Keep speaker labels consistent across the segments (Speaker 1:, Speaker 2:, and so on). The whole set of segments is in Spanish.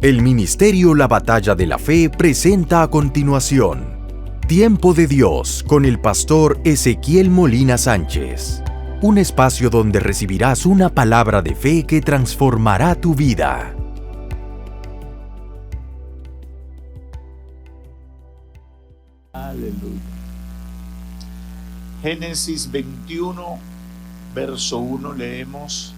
Speaker 1: El Ministerio La Batalla de la Fe presenta a continuación Tiempo de Dios con el pastor Ezequiel Molina Sánchez. Un espacio donde recibirás una palabra de fe que transformará tu vida.
Speaker 2: Aleluya. Génesis 21, verso 1 leemos: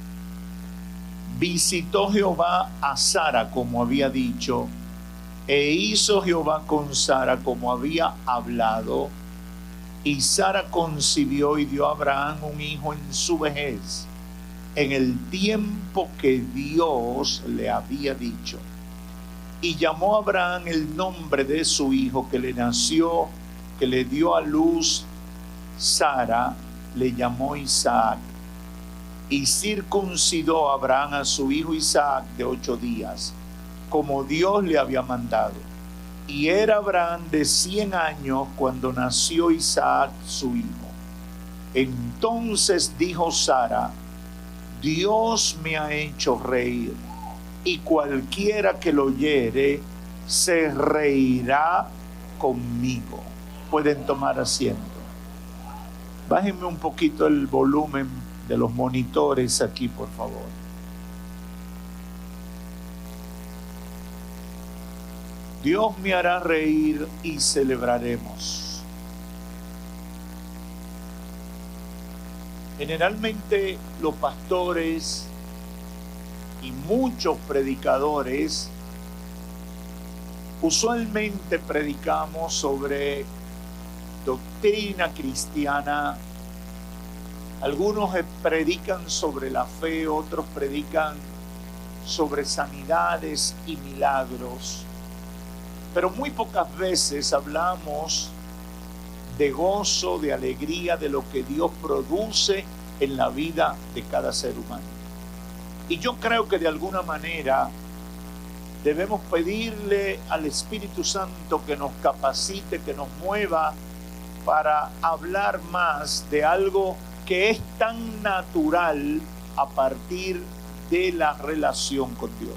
Speaker 2: Visitó Jehová a Sara como había dicho, e hizo Jehová con Sara como había hablado, y Sara concibió y dio a Abraham un hijo en su vejez, en el tiempo que Dios le había dicho. Y llamó a Abraham el nombre de su hijo que le nació, que le dio a luz Sara, le llamó Isaac. Y circuncidó a Abraham a su hijo Isaac de 8 días, como Dios le había mandado. Y era Abraham de 100 años cuando nació Isaac su hijo. Entonces dijo Sara: Dios me ha hecho reír, y cualquiera que lo oyere se reirá conmigo. Pueden tomar asiento. Bájenme un poquito el volumen de los monitores aquí, por favor. Dios me hará reír y celebraremos. Generalmente los pastores y muchos predicadores usualmente predicamos sobre doctrina cristiana. Algunos predican sobre la fe, otros predican sobre sanidades y milagros. Pero muy pocas veces hablamos de gozo, de alegría, de lo que Dios produce en la vida de cada ser humano. Y yo creo que de alguna manera debemos pedirle al Espíritu Santo que nos capacite, que nos mueva para hablar más de algo que es tan natural a partir de la relación con Dios.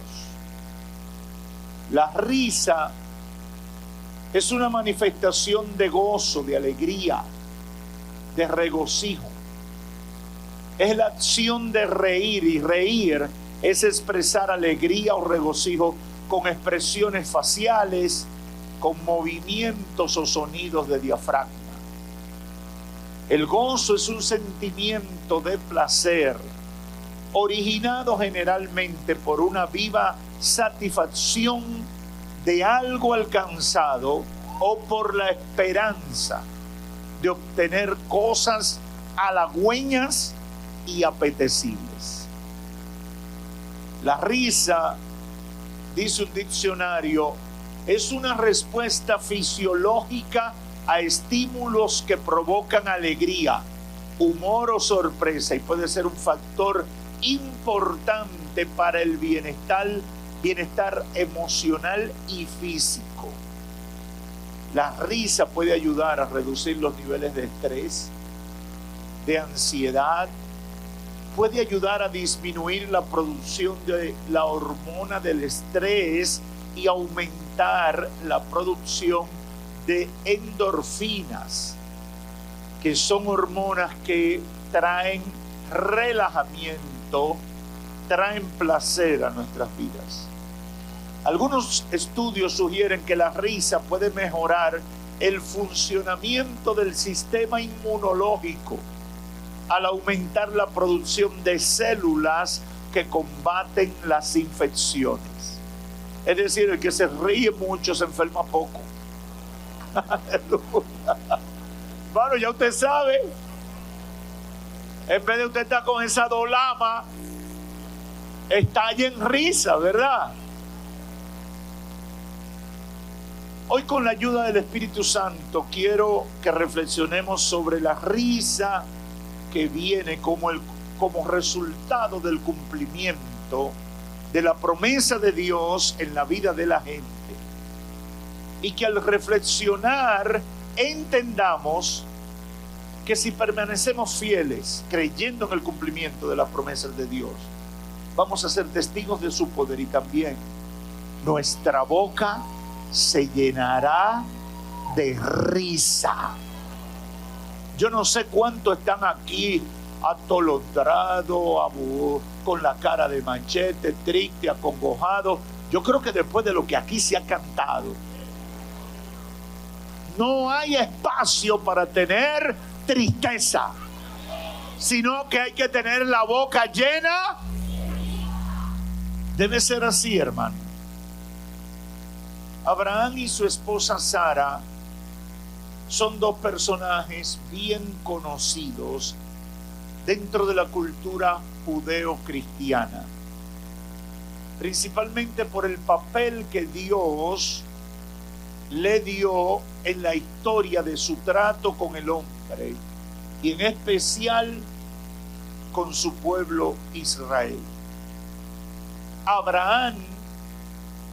Speaker 2: La risa es una manifestación de gozo, de alegría, de regocijo. Es la acción de reír, y reír es expresar alegría o regocijo con expresiones faciales, con movimientos o sonidos de diafragma. El gozo es un sentimiento de placer, originado generalmente por una viva satisfacción de algo alcanzado o por la esperanza de obtener cosas halagüeñas y apetecibles. La risa, dice un diccionario, es una respuesta fisiológica a estímulos que provocan alegría, humor o sorpresa, y puede ser un factor importante para el bienestar emocional y físico. La risa puede ayudar a reducir los niveles de estrés, de ansiedad, puede ayudar a disminuir la producción de la hormona del estrés y aumentar la producción de endorfinas, que son hormonas que traen relajamiento, traen placer a nuestras vidas. Algunos estudios sugieren que la risa puede mejorar el funcionamiento del sistema inmunológico al aumentar la producción de células que combaten las infecciones. Es decir, el que se ríe mucho se enferma poco. Bueno, ya usted sabe, en vez de usted estar con esa dolama, estalle en risa, ¿verdad? Hoy, con la ayuda del Espíritu Santo, quiero que reflexionemos sobre la risa que viene como resultado del cumplimiento de la promesa de Dios en la vida de la gente. Y que al reflexionar entendamos que si permanecemos fieles, creyendo en el cumplimiento de las promesas de Dios, vamos a ser testigos de su poder, y también nuestra boca se llenará de risa. Yo no sé cuántos están aquí atolondrados, con la cara de machete, triste, acongojado. Yo creo que después de lo que aquí se ha cantado, no hay espacio para tener tristeza, sino que hay que tener la boca llena. Debe ser así, hermano. Abraham y su esposa Sara son dos personajes bien conocidos dentro de la cultura judeo-cristiana, principalmente por el papel que Dios le dio en la historia de su trato con el hombre y en especial con su pueblo Israel. Abraham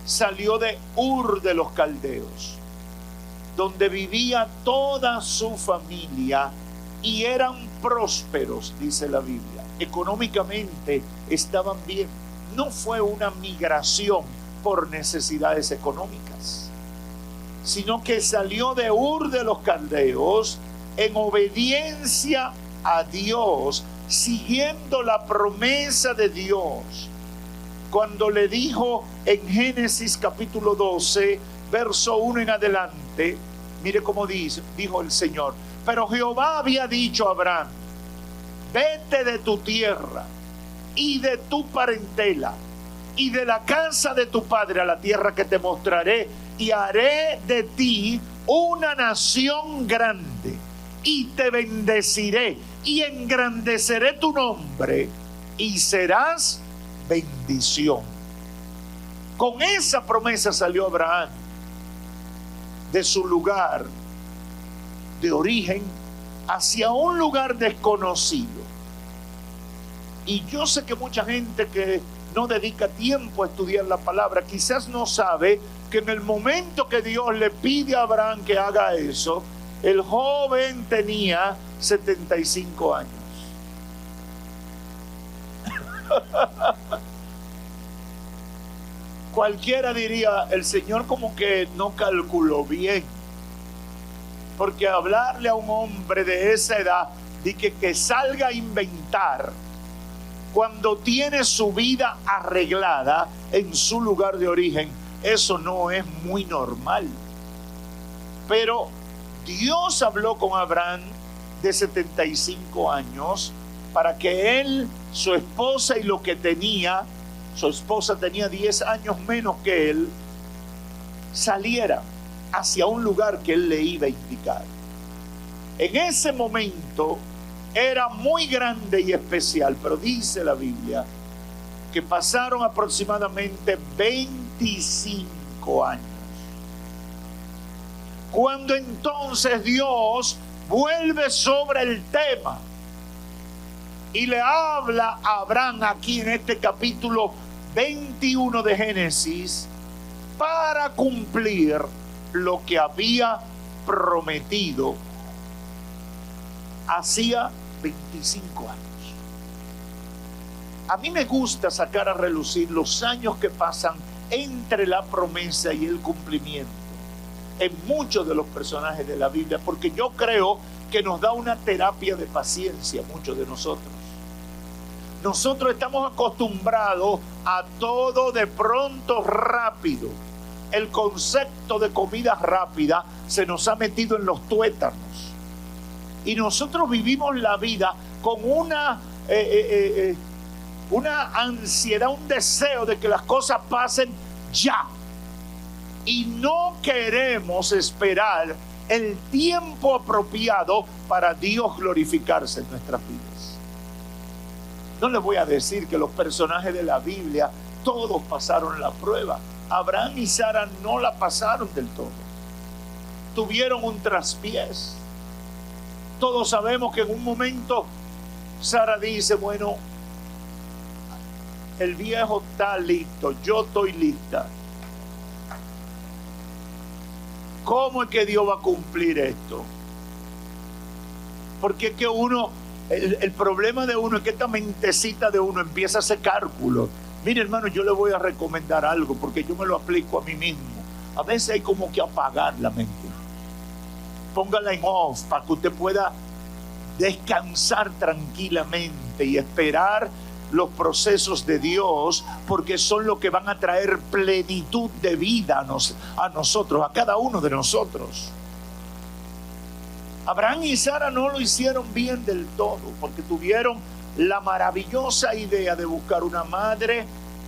Speaker 2: salió de Ur de los Caldeos, donde vivía toda su familia y eran prósperos, dice la Biblia. Económicamente estaban bien. No fue una migración por necesidades económicas, sino que salió de Ur de los Caldeos en obediencia a Dios, siguiendo la promesa de Dios. Cuando le dijo en Génesis capítulo 12, verso 1 en adelante, mire cómo dijo el Señor: pero Jehová había dicho a Abraham, vete de tu tierra y de tu parentela y de la casa de tu padre a la tierra que te mostraré, y haré de ti una nación grande, y te bendeciré y engrandeceré tu nombre, y serás bendición. Con esa promesa salió Abraham de su lugar de origen hacia un lugar desconocido. Y yo sé que mucha gente que no dedica tiempo a estudiar la palabra quizás no sabe que en el momento que Dios le pide a Abraham que haga eso, el joven tenía 75 años. Cualquiera diría, el Señor como que no calculó bien, porque hablarle a un hombre de esa edad de que salga a inventar cuando tiene su vida arreglada en su lugar de origen, eso no es muy normal. Pero Dios habló con Abraham de 75 años para que él, su esposa y lo que tenía, su esposa tenía 10 años menos que él, saliera hacia un lugar que él le iba a indicar. En ese momento era muy grande y especial, pero dice la Biblia que pasaron aproximadamente 25 años. Cuando entonces Dios vuelve sobre el tema y le habla a Abraham aquí en este capítulo 21 de Génesis para cumplir lo que había prometido hacía 25 años. A mí me gusta sacar a relucir los años que pasan entre la promesa y el cumplimiento en muchos de los personajes de la Biblia, porque yo creo que nos da una terapia de paciencia a muchos de nosotros. Nosotros estamos acostumbrados a todo de pronto rápido. El concepto de comida rápida se nos ha metido en los tuétanos. Y nosotros vivimos la vida con una ansiedad, un deseo de que las cosas pasen ya. Y no queremos esperar el tiempo apropiado para Dios glorificarse en nuestras vidas. No les voy a decir que los personajes de la Biblia todos pasaron la prueba. Abraham y Sara no la pasaron del todo. Tuvieron un traspiés. Todos sabemos que en un momento Sara dice, bueno, el viejo está listo, yo estoy lista. ¿Cómo es que Dios va a cumplir esto? Porque es que el problema de uno es que esta mentecita de uno empieza a hacer cálculos. Mire, hermano, yo le voy a recomendar algo porque yo me lo aplico a mí mismo. A veces hay como que apagar la mente. Póngala en off para que usted pueda descansar tranquilamente y esperar los procesos de Dios, porque son los que van a traer plenitud de vida a nosotros, a cada uno de nosotros. Abraham y Sara no lo hicieron bien del todo, porque tuvieron la maravillosa idea de buscar una madre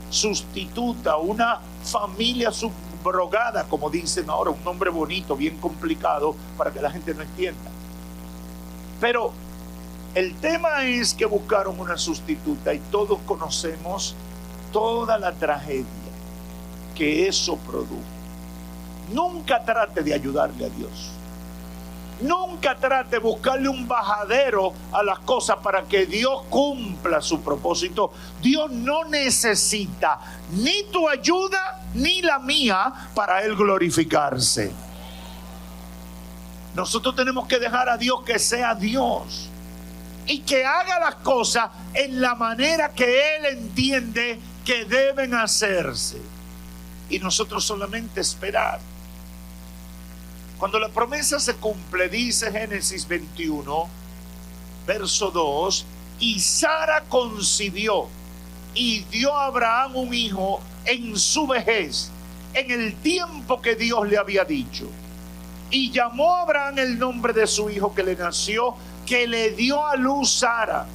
Speaker 2: sustituta, una familia subrogada, como dicen ahora, un nombre bonito, bien complicado para que la gente no entienda. Pero el tema es que buscaron una sustituta y todos conocemos toda la tragedia que eso produjo. Nunca trate de ayudarle a Dios. Nunca trate de buscarle un bajadero a las cosas para que Dios cumpla su propósito. Dios no necesita ni tu ayuda ni la mía para Él glorificarse. Nosotros tenemos que dejar a Dios que sea Dios y que haga las cosas en la manera que Él entiende que deben hacerse. Y nosotros solamente esperar. Cuando la promesa se cumple, dice Génesis 21, verso 2, y Sara concibió y dio a Abraham un hijo en su vejez, en el tiempo que Dios le había dicho. Y llamó a Abraham el nombre de su hijo que le nació, que le dio a luz Sara.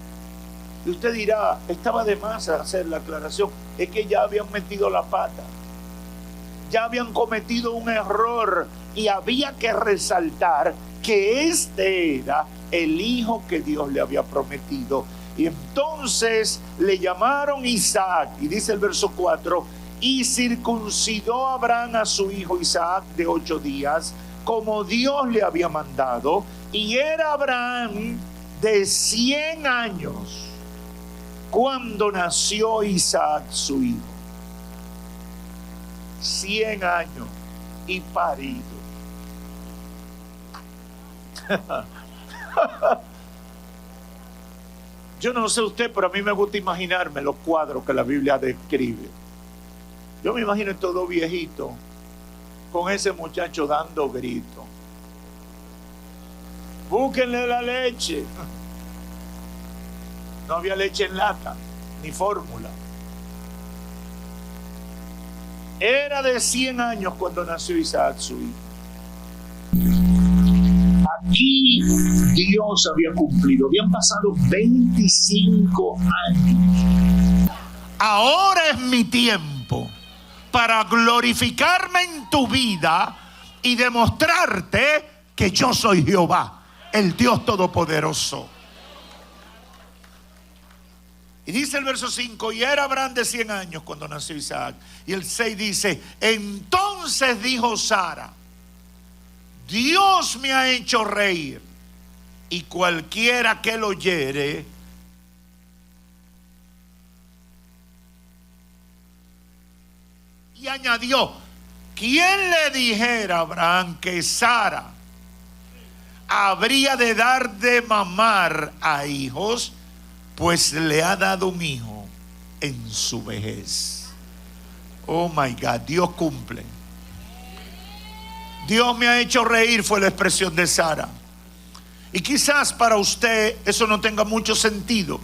Speaker 2: Y usted dirá, estaba de más hacer la aclaración, es que ya habían metido la pata, ya habían cometido un error y había que resaltar que este era el hijo que Dios le había prometido. Y entonces le llamaron Isaac, y dice el verso 4, y circuncidó a Abraham a su hijo Isaac de 8 días, como Dios le había mandado, y era Abraham de 100 años cuando nació Isaac su hijo. 100 años y parido. Yo no sé usted, pero a mí me gusta imaginarme los cuadros que la Biblia describe. Yo me imagino todo viejito con ese muchacho dando grito. Búsquenle la leche. No había leche en lata ni fórmula. Era de 100 años cuando nació Isaac su hijo. Aquí Dios había cumplido. Habían pasado 25 años. Ahora es mi tiempo para glorificarme en tu vida y demostrarte que yo soy Jehová, el Dios Todopoderoso. Y dice el verso 5, y era Abraham de 100 años cuando nació Isaac. Y el 6 dice, entonces dijo Sara, Dios me ha hecho reír, y cualquiera que lo oyere y añadió, ¿quién le dijera a Abraham que Sara habría de dar de mamar a hijos? Pues le ha dado un hijo en su vejez. Oh my God, Dios cumple. Dios me ha hecho reír, fue la expresión de Sara. Y quizás para usted eso no tenga mucho sentido,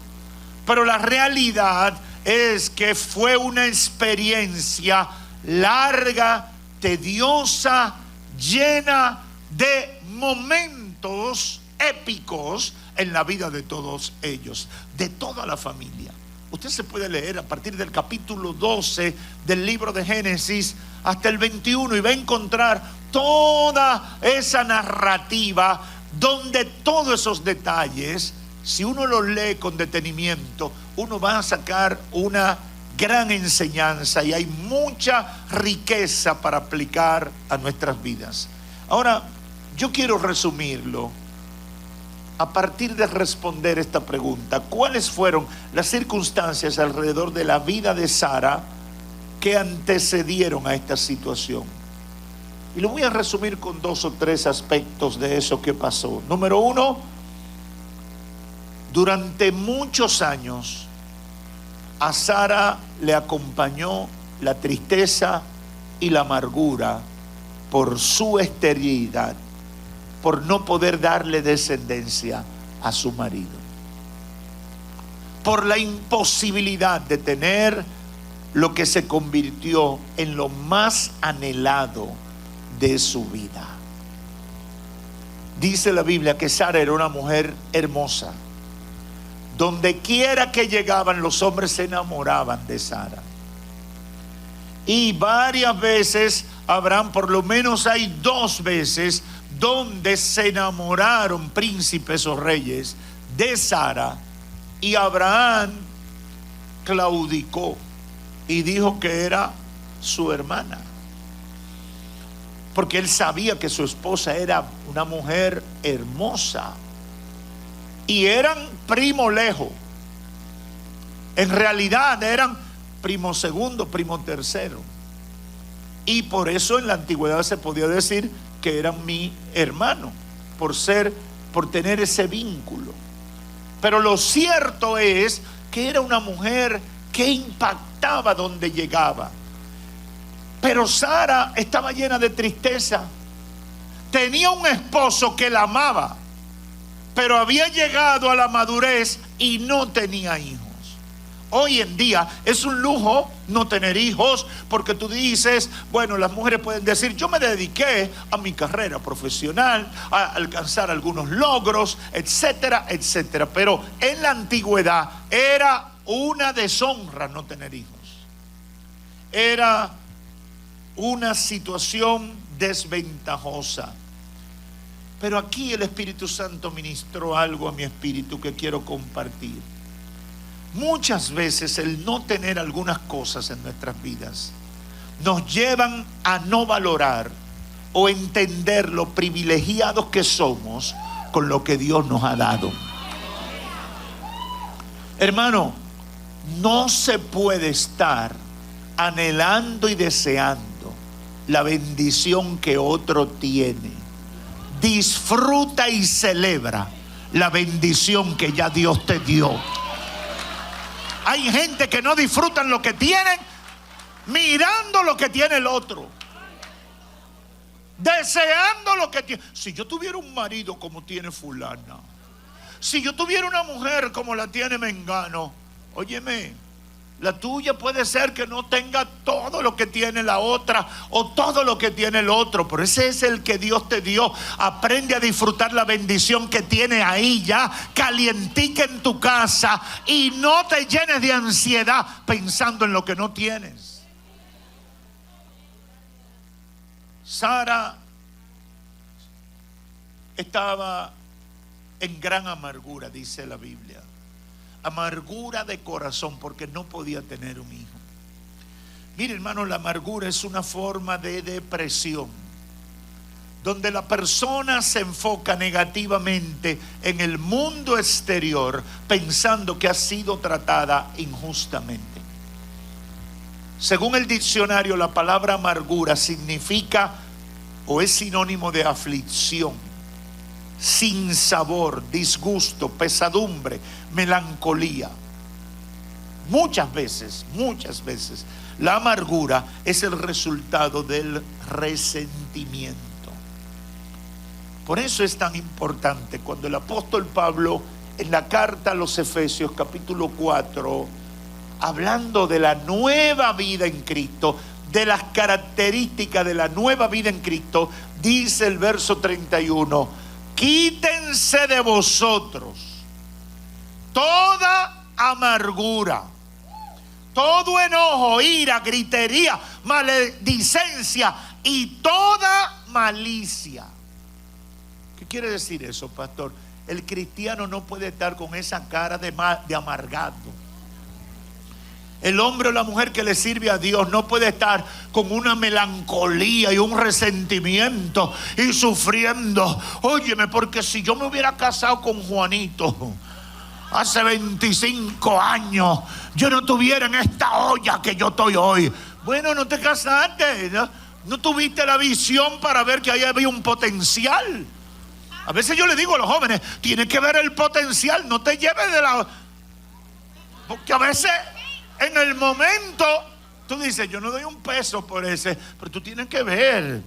Speaker 2: pero la realidad es que fue una experiencia larga, tediosa, llena de momentos épicos en la vida de todos ellos, de toda la familia. Usted se puede leer a partir del capítulo 12 del libro de Génesis hasta el 21 y va a encontrar toda esa narrativa donde todos esos detalles, si uno los lee con detenimiento, uno va a sacar una gran enseñanza y hay mucha riqueza para aplicar a nuestras vidas. Ahora, yo quiero resumirlo a partir de responder esta pregunta. ¿Cuáles fueron las circunstancias alrededor de la vida de Sara que antecedieron a esta situación? Y lo voy a resumir con 2 o 3 aspectos de eso que pasó. Número 1, durante muchos años A Sara le acompañó la tristeza y la amargura por su esterilidad, por no poder darle descendencia a su marido, por la imposibilidad de tener lo que se convirtió en lo más anhelado de su vida. Dice la Biblia que Sara era una mujer hermosa. Donde quiera que llegaban, los hombres se enamoraban de Sara. Y varias veces, Abraham, por lo menos hay 2 veces donde se enamoraron príncipes o reyes de Sara, y Abraham claudicó y dijo que era su hermana, porque él sabía que su esposa era una mujer hermosa y eran primo lejos. En realidad eran primo segundo, primo tercero, y por eso en la antigüedad se podía decir que eran mi hermano, por tener ese vínculo. Pero lo cierto es que era una mujer que impactaba donde llegaba. Pero Sara estaba llena de tristeza. Tenía un esposo que la amaba, pero había llegado a la madurez y no tenía hijos. Hoy en día es un lujo no tener hijos, porque tú dices, bueno, las mujeres pueden decir, yo me dediqué a mi carrera profesional, a alcanzar algunos logros, etcétera, etcétera. Pero en la antigüedad era una deshonra no tener hijos. Era una situación desventajosa. Pero aquí el Espíritu Santo ministró algo a mi espíritu que quiero compartir. Muchas veces el no tener algunas cosas en nuestras vidas nos llevan a no valorar o entender lo privilegiados que somos con lo que Dios nos ha dado. Hermano, no se puede estar anhelando y deseando la bendición que otro tiene. Disfruta y celebra la bendición que ya Dios te dio. Hay gente que no disfrutan lo que tienen, mirando lo que tiene el otro, deseando lo que tiene. Si yo tuviera un marido como tiene fulana, si yo tuviera una mujer como la tiene mengano, óyeme, la tuya puede ser que no tenga todo lo que tiene la otra o todo lo que tiene el otro, pero ese es el que Dios te dio. Aprende a disfrutar la bendición que tiene ahí ya calientica en tu casa, y no te llenes de ansiedad pensando en lo que no tienes. Sara estaba en gran amargura, dice la Biblia. Amargura de corazón, porque no podía tener un hijo. Mire, hermano, la amargura es una forma de depresión, donde la persona se enfoca negativamente en el mundo exterior, pensando que ha sido tratada injustamente. Según el diccionario, la palabra amargura significa o es sinónimo de aflicción, sin sabor, disgusto, pesadumbre, melancolía. Muchas veces, la amargura es el resultado del resentimiento. Por eso es tan importante cuando el apóstol Pablo, en la carta a los Efesios capítulo 4, hablando de la nueva vida en Cristo, de las características de la nueva vida en Cristo, dice el verso 31: quítense de vosotros toda amargura, todo enojo, ira, gritería, maledicencia y toda malicia. ¿Qué quiere decir eso, pastor? El cristiano no puede estar con esa cara de amargado. El hombre o la mujer que le sirve a Dios no puede estar con una melancolía y un resentimiento y sufriendo. Óyeme, porque si yo me hubiera casado con Juanito hace 25 años, yo no tuviera en esta olla que yo estoy hoy. Bueno, no te casaste, no tuviste la visión para ver que ahí había un potencial. A veces yo le digo a los jóvenes, tienes que ver el potencial, no te lleves de la... Porque a veces En el momento, tú dices, yo no doy un peso por ese, pero tú tienes que ver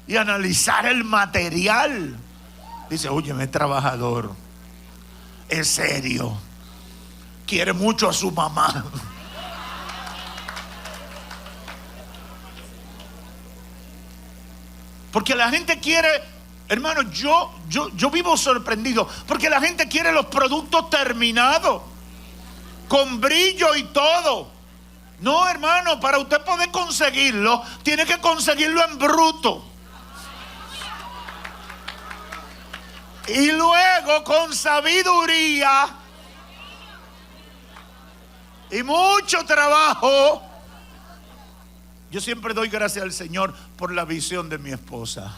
Speaker 2: y analizar el material. Dice, óyeme, trabajador, es serio, quiere mucho a su mamá. Porque la gente quiere, hermano, yo vivo sorprendido, porque la gente quiere los productos terminados, con brillo y todo. No, hermano, para usted poder conseguirlo, tiene que conseguirlo en bruto. Y luego con sabiduría y mucho trabajo. Yo siempre doy gracias al Señor por la visión de mi esposa.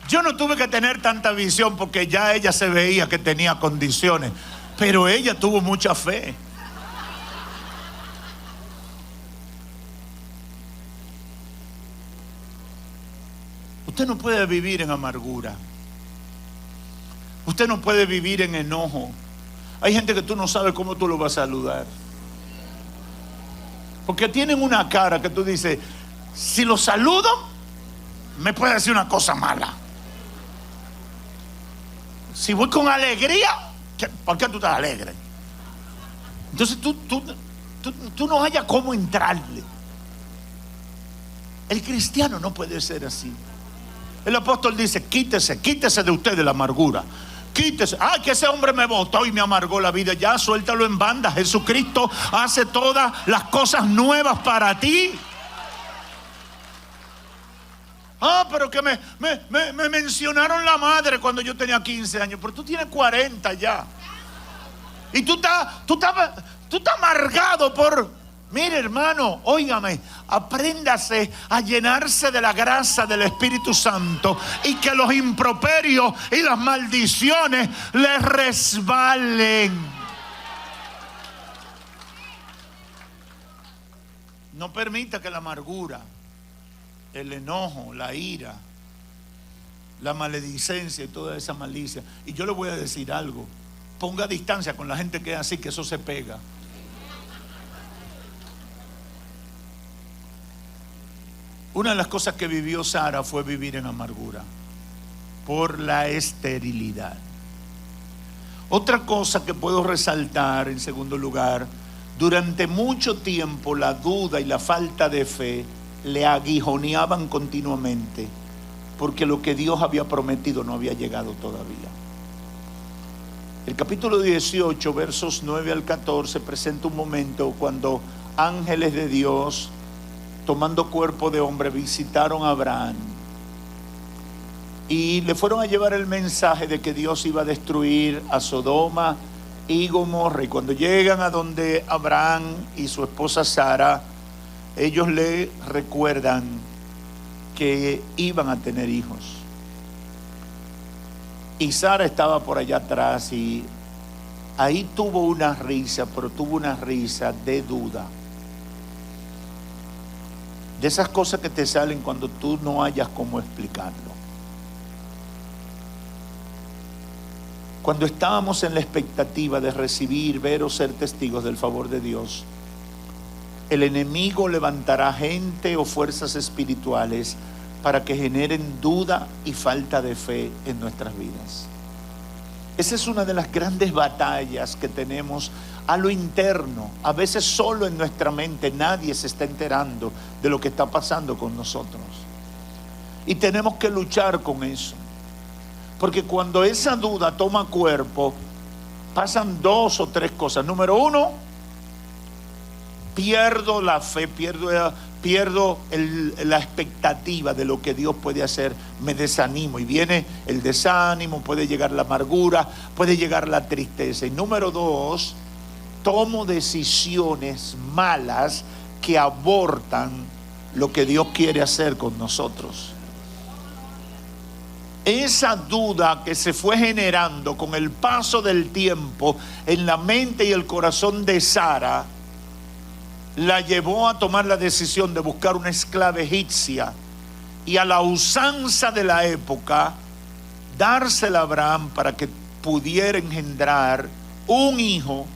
Speaker 2: Yo no tuve que tener tanta visión porque ya ella se veía que tenía condiciones, pero ella tuvo mucha fe. Usted no puede vivir en amargura. Usted no puede vivir en enojo. Hay gente que tú no sabes cómo tú lo vas a saludar. Porque tienen una cara que tú dices, si lo saludo, me puede decir una cosa mala. Si voy con alegría, ¿por qué tú estás alegre? Entonces tú no hayas cómo entrarle. El cristiano no puede ser así. El apóstol dice, quítese de usted de la amargura. Quítese. Que ese hombre me botó y me amargó la vida. Ya, suéltalo en banda. Jesucristo hace todas las cosas nuevas para ti. Pero que me mencionaron la madre cuando yo tenía 15 años. Pero tú tienes 40 ya. Y tú estás amargado por... Mire, hermano, óigame, apréndase a llenarse de la grasa del Espíritu Santo y que los improperios y las maldiciones les resbalen. No permita que la amargura, el enojo, la ira, la maledicencia y toda esa malicia. Y yo le voy a decir algo, ponga distancia con la gente que es así, que eso se pega. Una de las cosas que vivió Sara fue vivir en amargura por la esterilidad. Otra cosa que puedo resaltar en segundo lugar, durante mucho tiempo la duda y la falta de fe le aguijoneaban continuamente porque lo que Dios había prometido no había llegado todavía. El capítulo 18, versos 9 al 14 presenta un momento cuando ángeles de Dios, tomando cuerpo de hombre, visitaron a Abraham y le fueron a llevar el mensaje de que Dios iba a destruir a Sodoma y Gomorra. Y cuando llegan a donde Abraham y su esposa Sara, ellos le recuerdan que iban a tener hijos. Y Sara estaba por allá atrás y ahí tuvo una risa, pero tuvo una risa de duda. De esas cosas que te salen cuando tú no hayas cómo explicarlo. Cuando estábamos en la expectativa de recibir, ver o ser testigos del favor de Dios, el enemigo levantará gente o fuerzas espirituales para que generen duda y falta de fe en nuestras vidas. Esa es una de las grandes batallas que tenemos a lo interno. A veces solo en nuestra mente nadie se está enterando de lo que está pasando con nosotros. Y tenemos que luchar con eso. Porque cuando esa duda toma cuerpo, pasan 2 o 3 cosas. Número 1, pierdo la fe, pierdo la expectativa de lo que Dios puede hacer, me desanimo y viene el desánimo, puede llegar la amargura, puede llegar la tristeza. Y número 2, tomo decisiones malas que abortan lo que Dios quiere hacer con nosotros. Esa duda que se fue generando con el paso del tiempo en la mente y el corazón de Sara la llevó a tomar la decisión de buscar una esclava egipcia y a la usanza de la época dársela a Abraham para que pudiera engendrar un hijo,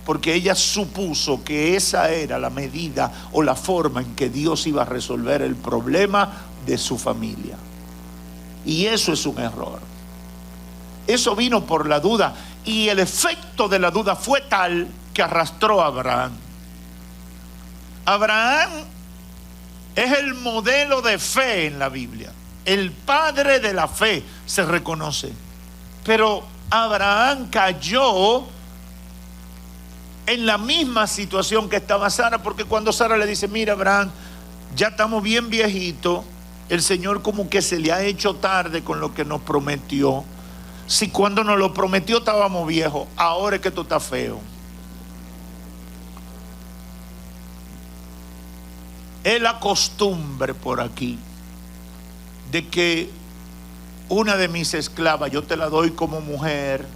Speaker 2: porque ella supuso que esa era la medida o la forma en que Dios iba a resolver el problema de su familia. Y eso es un error. Eso vino por la duda, y el efecto de la duda fue tal que arrastró a Abraham. Abraham es el modelo de fe en la Biblia. El padre de la fe se reconoce. Pero Abraham cayó en la misma situación que estaba Sara, porque cuando Sara le dice: mira, Abraham, ya estamos bien viejitos, el Señor como que se le ha hecho tarde con lo que nos prometió. Si cuando nos lo prometió estábamos viejos, ahora es que tú estás feo. Es la costumbre por aquí de que una de mis esclavas, yo te la doy como mujer,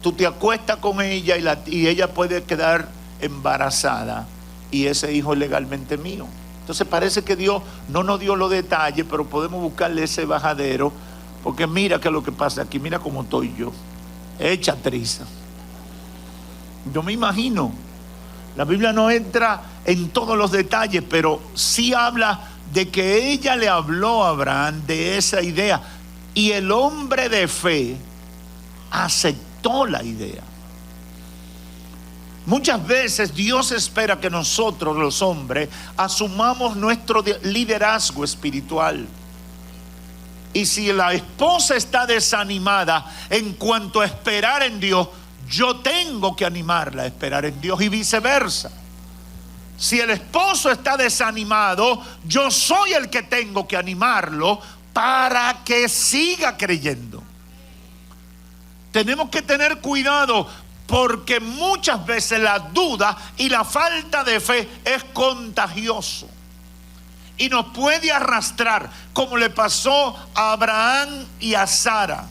Speaker 2: tú te acuestas con ella y ella puede quedar embarazada, y ese hijo es legalmente mío. Entonces parece que Dios no nos dio los detalles, pero podemos buscarle ese bajadero, porque mira que lo que pasa aquí, mira cómo estoy yo, hecha triza. Yo me imagino, la Biblia no entra en todos los detalles, pero sí habla de que ella le habló a Abraham de esa idea, y el hombre de fe aceptó la idea. Muchas veces Dios espera que nosotros, los hombres, asumamos nuestro liderazgo espiritual. Y si la esposa está desanimada en cuanto a esperar en Dios, yo tengo que animarla a esperar en Dios, y viceversa. Si el esposo está desanimado, yo soy el que tengo que animarlo para que siga creyendo. Tenemos que tener cuidado, porque muchas veces la duda y la falta de fe es contagioso y nos puede arrastrar, como le pasó a Abraham y a Sara.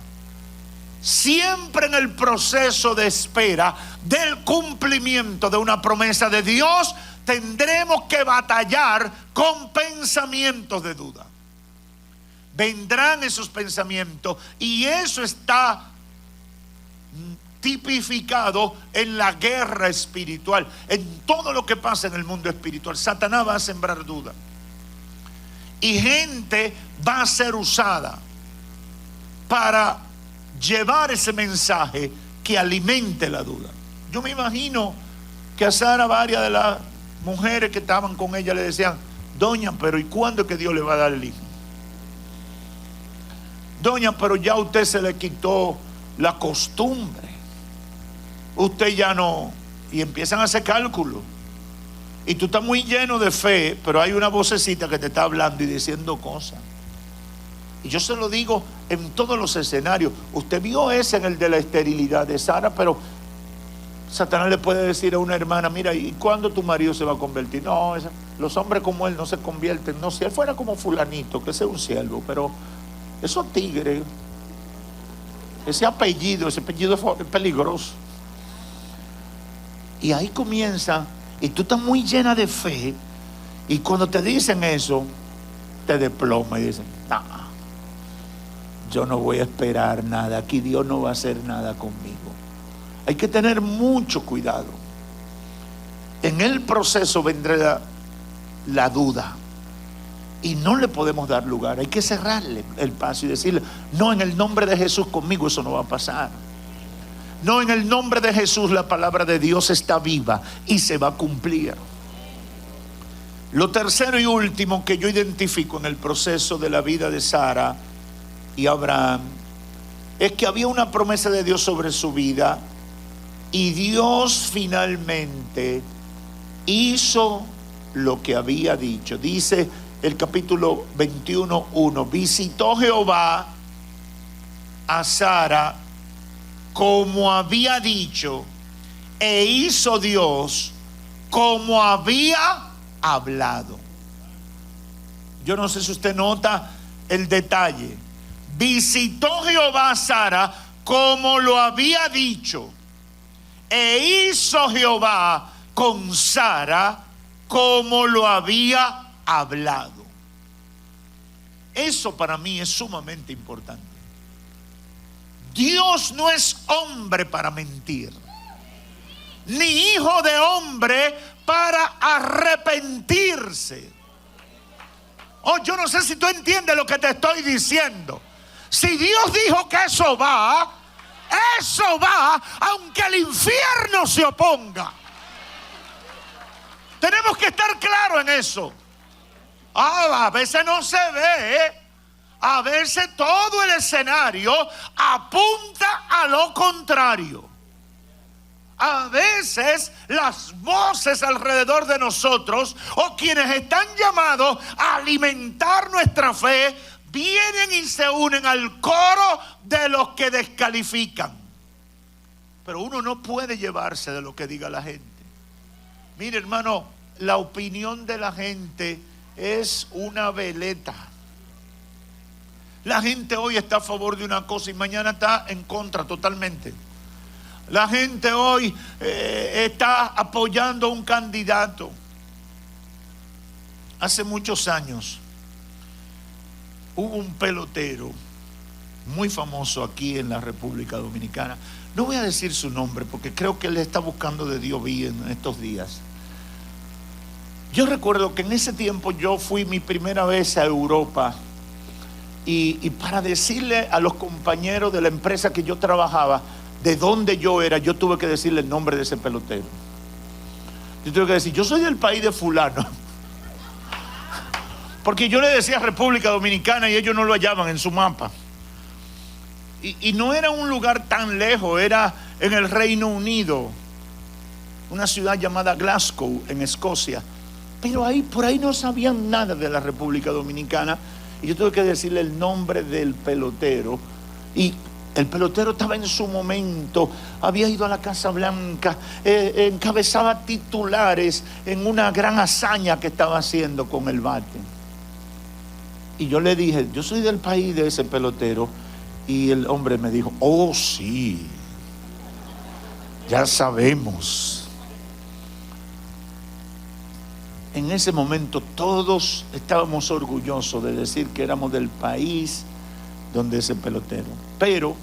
Speaker 2: Siempre en el proceso de espera del cumplimiento de una promesa de Dios, tendremos que batallar con pensamientos de duda. Vendrán esos pensamientos, y eso está tipificado en la guerra espiritual, en todo lo que pasa en el mundo espiritual. Satanás va a sembrar duda, y gente va a ser usada para llevar ese mensaje que alimente la duda. Yo me imagino que a Sara, varias de las mujeres que estaban con ella le decían: doña, pero ¿y cuándo es que Dios le va a dar el hijo? Doña, pero ya a usted se le quitó la costumbre, usted ya no. Y empiezan a hacer cálculos, y tú estás muy lleno de fe, pero hay una vocecita que te está hablando y diciendo cosas. Y yo se lo digo en todos los escenarios. Usted vio ese en el de la esterilidad de Sara, pero Satanás le puede decir a una hermana: mira, ¿y cuándo tu marido se va a convertir? No, los hombres como él no se convierten. No, si él fuera como fulanito, que sea un siervo, pero esos tigres, ese apellido es peligroso. Y ahí comienza, y tú estás muy llena de fe, y cuando te dicen eso, te desploma y dicen: no, yo no voy a esperar nada, aquí Dios no va a hacer nada conmigo. Hay que tener mucho cuidado. En el proceso vendrá la duda, y no le podemos dar lugar. Hay que cerrarle el paso y decirle: no, en el nombre de Jesús, conmigo eso no va a pasar. No, en el nombre de Jesús la palabra de Dios está viva y se va a cumplir. Lo tercero y último que yo identifico en el proceso de la vida de Sara y Abraham es que había una promesa de Dios sobre su vida, y Dios finalmente hizo lo que había dicho. Dice el capítulo 21:1: visitó Jehová a Sara como había dicho, e hizo Dios como había hablado. Yo no sé si usted nota el detalle. Visitó Jehová a Sara como lo había dicho, e hizo Jehová con Sara como lo había hablado. Eso para mí es sumamente importante. Dios no es hombre para mentir. ni hijo de hombre para arrepentirse. Oh, yo no sé si tú entiendes lo que te estoy diciendo. Si Dios dijo que eso va, aunque el infierno se oponga. Tenemos que estar claros en eso. A veces no se ve, a veces todo el escenario apunta a lo contrario. A veces las voces alrededor de nosotros o quienes están llamados a alimentar nuestra fe vienen y se unen al coro de los que descalifican. Pero uno no puede llevarse de lo que diga la gente. Mire, hermano, la opinión de la gente es una veleta. La gente hoy está a favor de una cosa y mañana está en contra totalmente. La gente hoy está apoyando a un candidato. Hace muchos años hubo un pelotero muy famoso aquí en la República Dominicana. No voy a decir su nombre porque creo que él está buscando de Dios bien en estos días. Yo recuerdo que en ese tiempo yo fui mi primera vez a Europa y para decirle a los compañeros de la empresa que yo trabajaba de dónde yo era, yo tuve que decirle el nombre de ese pelotero. Yo tuve que decir, yo soy del país de fulano. Porque yo le decía República Dominicana y ellos no lo hallaban en su mapa. Y no era un lugar tan lejos, era en el Reino Unido, una ciudad llamada Glasgow, en Escocia. Pero por ahí no sabían nada de la República Dominicana. Y yo tuve que decirle el nombre del pelotero. Y el pelotero estaba en su momento, había ido a la Casa Blanca, encabezaba titulares en una gran hazaña que estaba haciendo con el bate. Y yo le dije, yo soy del país de ese pelotero. Y el hombre me dijo, oh sí, ya sabemos. En ese momento todos estábamos orgullosos de decir que éramos del país donde ese pelotero. Pero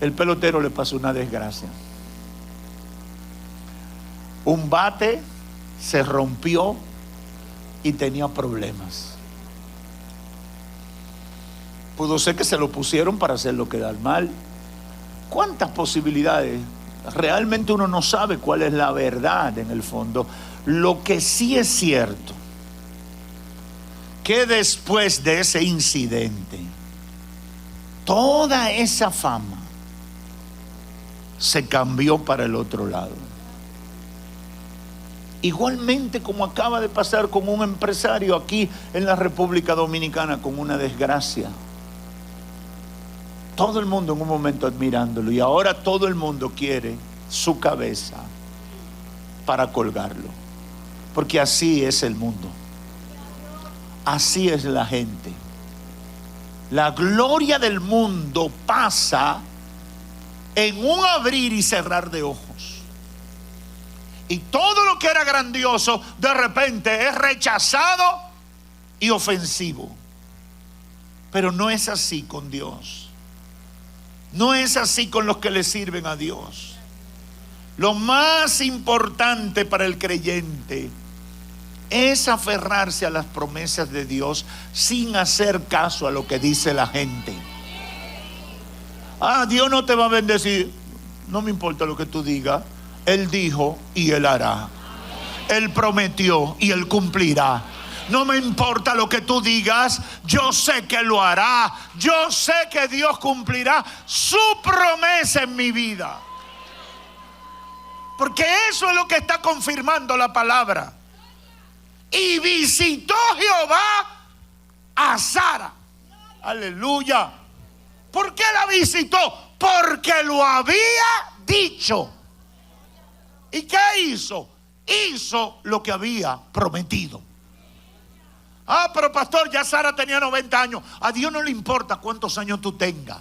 Speaker 2: el pelotero le pasó una desgracia. Un bate se rompió y tenía problemas. Pudo ser que se lo pusieron para hacerlo quedar mal. ¿Cuántas posibilidades? Realmente uno no sabe cuál es la verdad en el fondo. Lo que sí es cierto, que después de ese incidente, toda esa fama se cambió para el otro lado. Igualmente como acaba de pasar con un empresario aquí en la República Dominicana con una desgracia. Todo el mundo en un momento admirándolo y ahora todo el mundo quiere su cabeza para colgarlo. Porque así es el mundo. Así es la gente. La gloria del mundo pasa en un abrir y cerrar de ojos. Y todo lo que era grandioso de repente es rechazado y ofensivo. Pero no es así con Dios. No es así con los que le sirven a Dios. Lo más importante para el creyente es aferrarse a las promesas de Dios sin hacer caso a lo que dice la gente. Dios no te va a bendecir. No me importa lo que tú digas. Él dijo y Él hará. Él prometió y Él cumplirá. No me importa lo que tú digas, yo sé que lo hará. Yo sé que Dios cumplirá su promesa en mi vida. Porque eso es lo que está confirmando la palabra. Y visitó Jehová a Sara. Aleluya. ¿Por qué la visitó? Porque lo había dicho. ¿Y qué hizo? Hizo lo que había prometido. Pero pastor, ya Sara tenía 90 años. A Dios no le importa cuántos años tú tengas.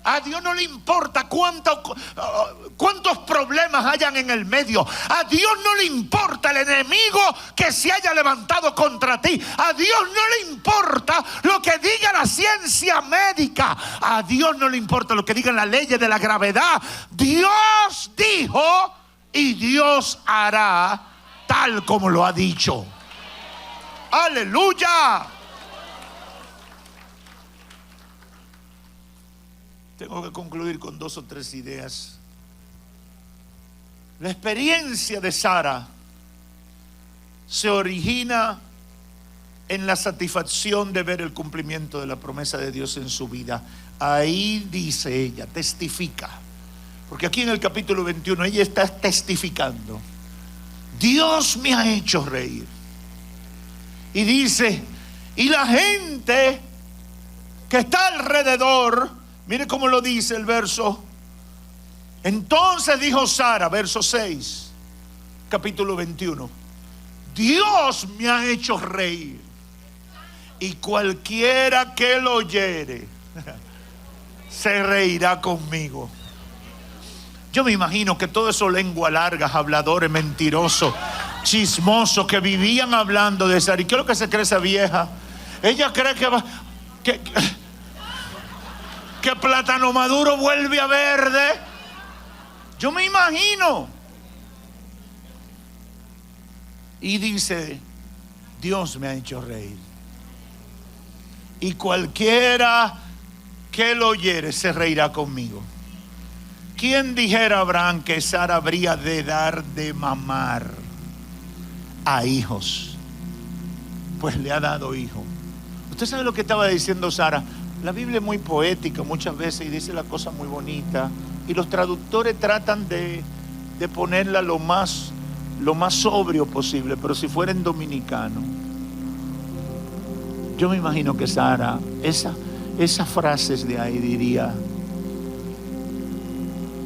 Speaker 2: A Dios no le importa cuántos problemas hayan en el medio. A Dios no le importa el enemigo que se haya levantado contra ti. A Dios no le importa lo que diga la ciencia médica. A Dios no le importa lo que digan las leyes de la gravedad. Dios dijo y Dios hará tal como lo ha dicho. ¡Aleluya! Tengo que concluir con 2 o 3 ideas. La experiencia de Sara se origina en la satisfacción de ver el cumplimiento de la promesa de Dios en su vida. Ahí dice ella, testifica. Porque aquí en el capítulo 21 ella está testificando. Dios me ha hecho reír. Y dice, y la gente que está alrededor, mire cómo lo dice el verso. Entonces dijo Sara, verso 6, capítulo 21. Dios me ha hecho reír, y cualquiera que lo oyere se reirá conmigo. Yo me imagino que todos esos lengua largas, habladores, mentirosos, chismosos, que vivían hablando de Sara. ¿Y qué es lo que se cree esa vieja? Ella cree que plátano maduro vuelve a verde. Yo me imagino. Y dice, Dios me ha hecho reír, y cualquiera que lo oyere se reirá conmigo. ¿Quién dijera a Abraham que Sara habría de dar de mamar a hijos? Pues le ha dado hijo. ¿Usted sabe lo que estaba diciendo Sara? La Biblia es muy poética muchas veces y dice la cosa muy bonita, y los traductores tratan de ponerla lo más sobrio posible, pero si fuera en dominicano, yo me imagino que Sara, esas frases de ahí diría,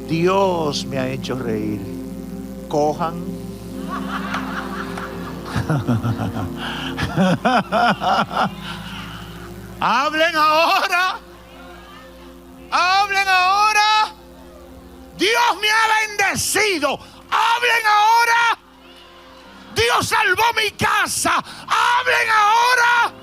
Speaker 2: Dios me ha hecho reír, cojan. Hablen ahora. Hablen ahora. Dios me ha bendecido. Hablen ahora. Dios salvó mi casa. Hablen ahora.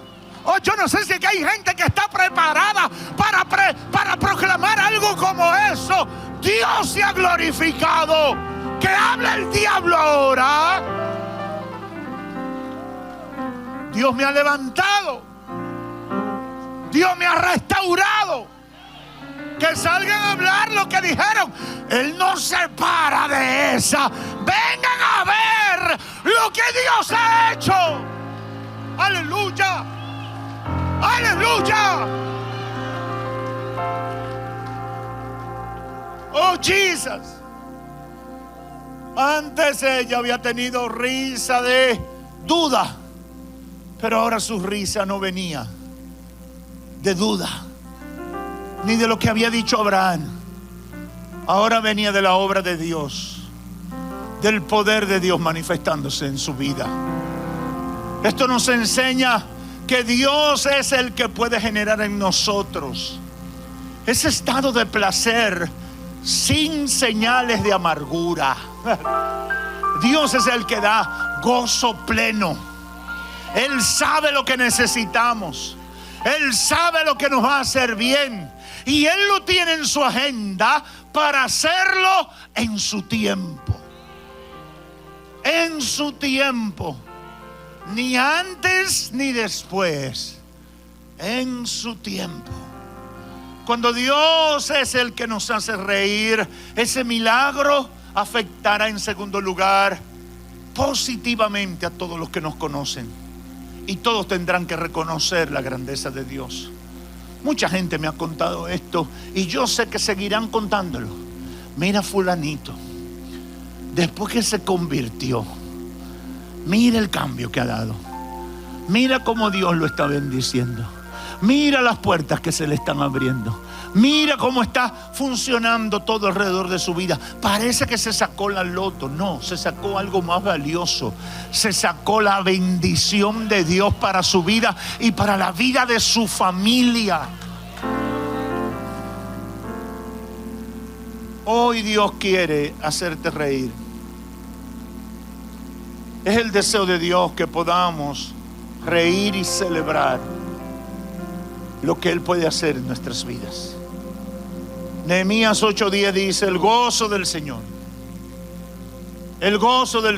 Speaker 2: Oh, yo no sé si es que hay gente que está preparada para proclamar algo como eso. Dios se ha glorificado. Que hable el diablo ahora. Dios me ha levantado. Dios me ha restaurado. Que salgan a hablar lo que dijeron. Él no se para de esa. Vengan a ver lo que Dios ha hecho. Aleluya. Aleluya. Oh, Jesus. Antes ella había tenido risa de duda, pero ahora su risa no venía de duda, ni de lo que había dicho Abraham. Ahora venía de la obra de Dios, del poder de Dios manifestándose en su vida. Esto nos enseña que Dios es el que puede generar en nosotros ese estado de placer sin señales de amargura. Dios es el que da gozo pleno. Él sabe lo que necesitamos. Él sabe lo que nos va a hacer bien, y Él lo tiene en su agenda para hacerlo en su tiempo. En su tiempo. Ni antes ni después. En su tiempo. Cuando Dios es el que nos hace reír, ese milagro afectará en segundo lugar positivamente a todos los que nos conocen. Y todos tendrán que reconocer la grandeza de Dios. Mucha gente me ha contado esto, y yo sé que seguirán contándolo. Mira fulanito, después que se convirtió, mira el cambio que ha dado. Mira cómo Dios lo está bendiciendo. Mira las puertas que se le están abriendo. Mira cómo está funcionando todo alrededor de su vida. Parece que se sacó la loto. No, se sacó algo más valioso. Se sacó la bendición de Dios para su vida y para la vida de su familia. Hoy Dios quiere hacerte reír. Es el deseo de Dios que podamos reír y celebrar lo que Él puede hacer en nuestras vidas. Nehemías 8:10 dice: el gozo del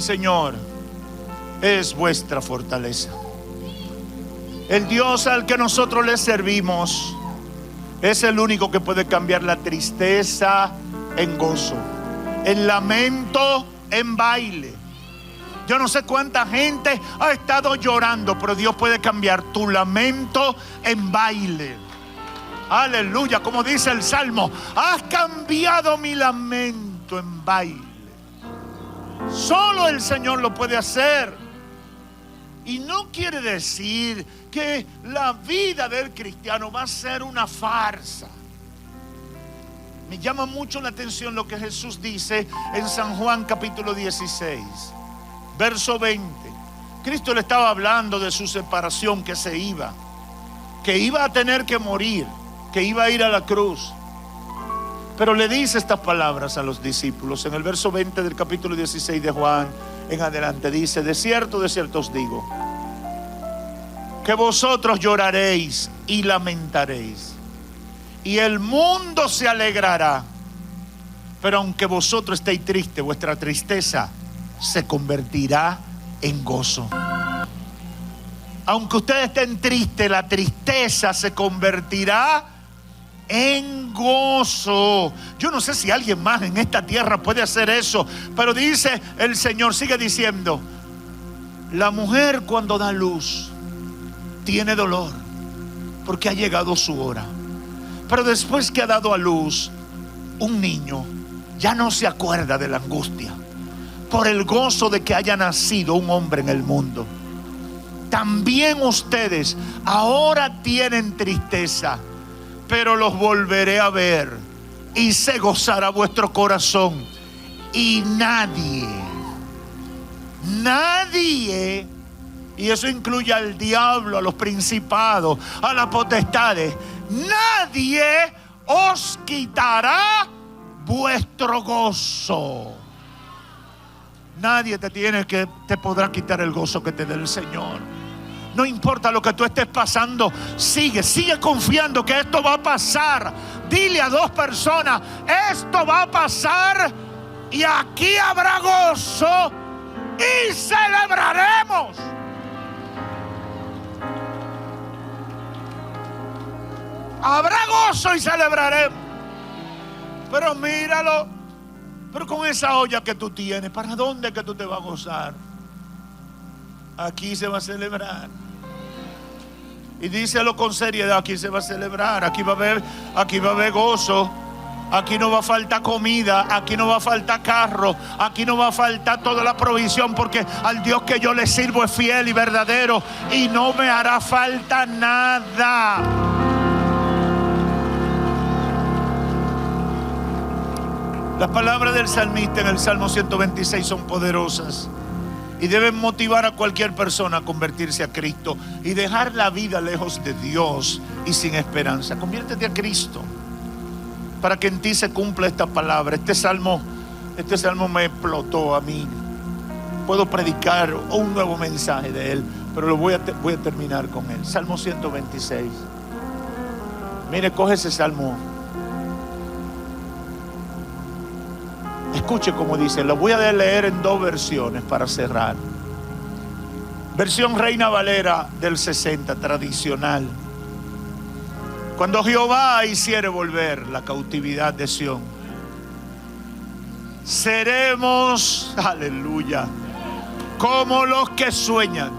Speaker 2: Señor es vuestra fortaleza. El Dios al que nosotros le servimos es el único que puede cambiar la tristeza en gozo, el lamento en baile. Yo no sé cuánta gente ha estado llorando, pero Dios puede cambiar tu lamento en baile. Aleluya, como dice el Salmo: has cambiado mi lamento en baile. Solo el Señor lo puede hacer. Y no quiere decir que la vida del cristiano va a ser una farsa. Me llama mucho la atención lo que Jesús dice en San Juan capítulo 16, verso 20. Cristo le estaba hablando de su separación, que iba a tener que morir, que iba a ir a la cruz. Pero le dice estas palabras a los discípulos. En el verso 20 del capítulo 16 de Juan en adelante dice: de cierto os digo, que vosotros lloraréis y lamentaréis, y el mundo se alegrará. Pero aunque vosotros estéis tristes, vuestra tristeza se convertirá en gozo. Aunque ustedes estén tristes, la tristeza se convertirá en gozo. Yo no sé si alguien más en esta tierra puede hacer eso, pero dice el Señor, sigue diciendo: la mujer cuando da luz tiene dolor porque ha llegado su hora, pero después que ha dado a luz un niño, ya no se acuerda de la angustia por el gozo de que haya nacido un hombre en el mundo. También ustedes ahora tienen tristeza, pero los volveré a ver y se gozará vuestro corazón. Y nadie, y eso incluye al diablo, a los principados, a las potestades, nadie os quitará vuestro gozo. Nadie te podrá quitar el gozo que te dé el Señor. No importa lo que tú estés pasando, sigue confiando que esto va a pasar. Dile a 2 personas: esto va a pasar y aquí habrá gozo y celebraremos. Habrá gozo y celebraremos. Pero míralo, pero con esa olla que tú tienes, ¿para dónde es que tú te vas a gozar? Aquí se va a celebrar. Y díselo con seriedad: aquí se va a celebrar, aquí va a haber gozo. Aquí no va a faltar comida, aquí no va a faltar carro, aquí no va a faltar toda la provisión, porque al Dios que yo le sirvo es fiel y verdadero y no me hará falta nada. Las palabras del salmista en el Salmo 126 son poderosas y deben motivar a cualquier persona a convertirse a Cristo y dejar la vida lejos de Dios y sin esperanza. Conviértete a Cristo para que en ti se cumpla esta palabra. Este salmo me explotó a mí. Puedo predicar un nuevo mensaje de él, pero voy a terminar con él. Salmo 126. Mire, coge ese salmo. Escuche cómo dice. Lo voy a leer en 2 versiones para cerrar. Versión Reina Valera del 60, tradicional. Cuando Jehová hiciere volver la cautividad de Sión, seremos, aleluya, como los que sueñan.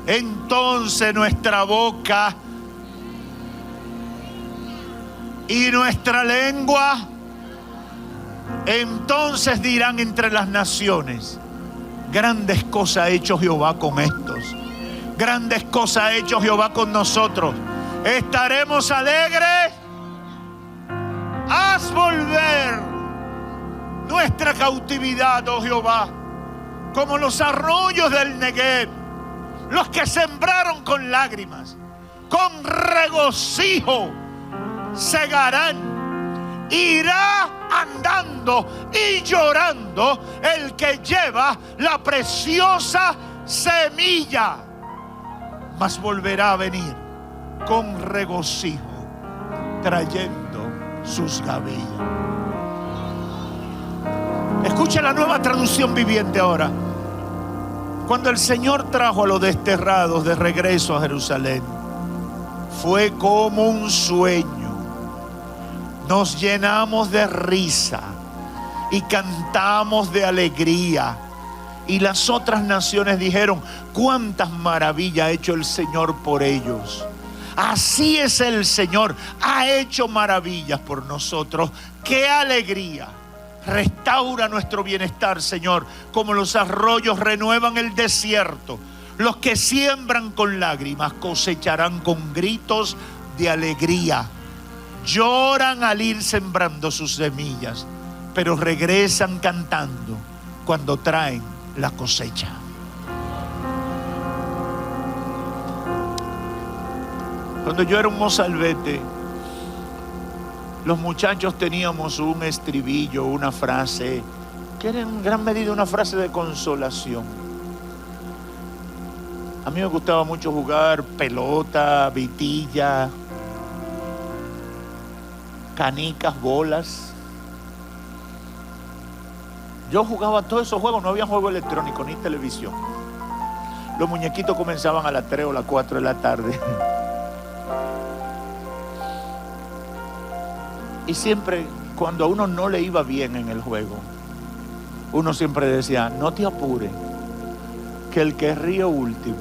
Speaker 2: Entonces nuestra boca y nuestra lengua, entonces dirán entre las naciones: grandes cosas ha hecho Jehová con estos, grandes cosas ha hecho Jehová con nosotros. Estaremos alegres. Haz volver nuestra cautividad, oh Jehová, como los arroyos del Negev. Los que sembraron con lágrimas, con regocijo segarán, irá andando y llorando el que lleva la preciosa semilla, mas volverá a venir con regocijo, trayendo sus gavillas. Escucha la Nueva Traducción Viviente ahora. Cuando el Señor trajo a los desterrados de regreso a Jerusalén, fue como un sueño. Nos llenamos de risa y cantamos de alegría. Y las otras naciones dijeron: cuántas maravillas ha hecho el Señor por ellos. Así es el Señor, ha hecho maravillas por nosotros. ¡Qué alegría! Restaura nuestro bienestar, Señor, como los arroyos renuevan el desierto. Los que siembran con lágrimas cosecharán con gritos de alegría. Lloran al ir sembrando sus semillas, pero regresan cantando cuando traen la cosecha. Cuando yo era un mozalbete, los muchachos teníamos un estribillo, una frase, que era en gran medida una frase de consolación. A mí me gustaba mucho jugar pelota, vitilla, canicas, bolas. Yo jugaba todos esos juegos, no había juego electrónico ni televisión. Los muñequitos comenzaban a las 3 o las 4 de la tarde. Y siempre, cuando a uno no le iba bien en el juego, uno siempre decía: no te apures, que el que ríe último.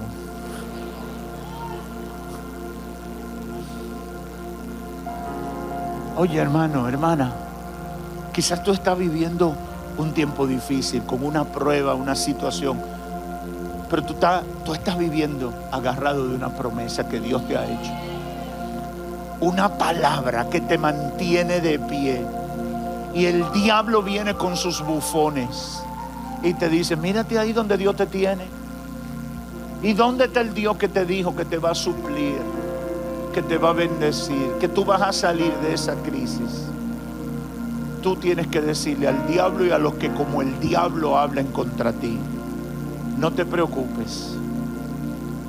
Speaker 2: Oye, hermano, hermana, quizás tú estás viviendo un tiempo difícil, con una prueba, una situación, pero tú estás viviendo agarrado de una promesa que Dios te ha hecho. Una palabra que te mantiene de pie. Y el diablo viene con sus bufones y te dice: mírate ahí donde Dios te tiene. ¿Y dónde está el Dios que te dijo que te va a suplir, que te va a bendecir, que tú vas a salir de esa crisis? Tú tienes que decirle al diablo y a los que como el diablo hablan contra ti: no te preocupes,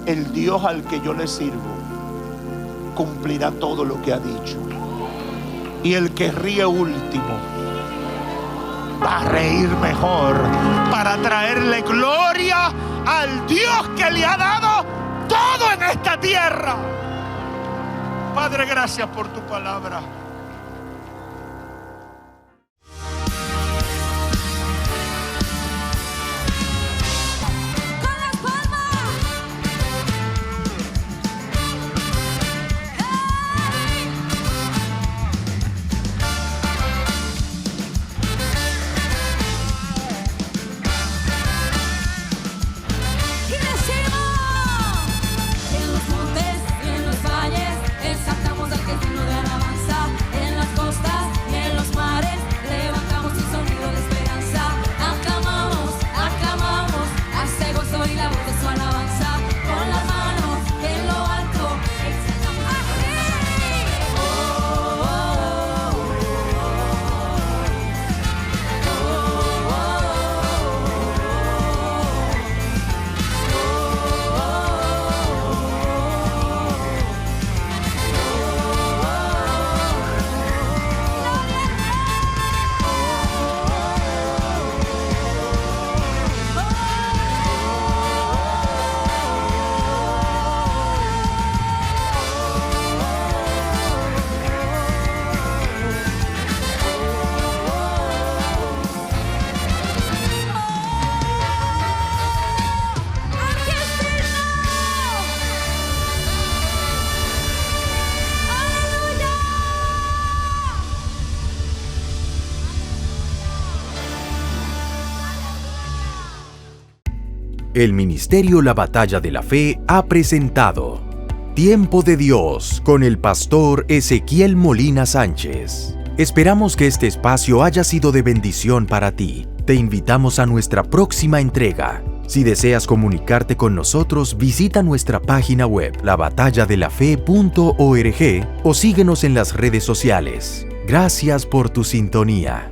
Speaker 2: el Dios al que yo le sirvo cumplirá todo lo que ha dicho. Y el que ríe último va a reír mejor, para traerle gloria al Dios que le ha dado todo en esta tierra. Padre, gracias por tu palabra.
Speaker 1: El Ministerio La Batalla de la Fe ha presentado Tiempo de Dios con el pastor Ezequiel Molina Sánchez. Esperamos que este espacio haya sido de bendición para ti. Te invitamos a nuestra próxima entrega. Si deseas comunicarte con nosotros, visita nuestra página web labatallade-la-fe.org o síguenos en las redes sociales. Gracias por tu sintonía.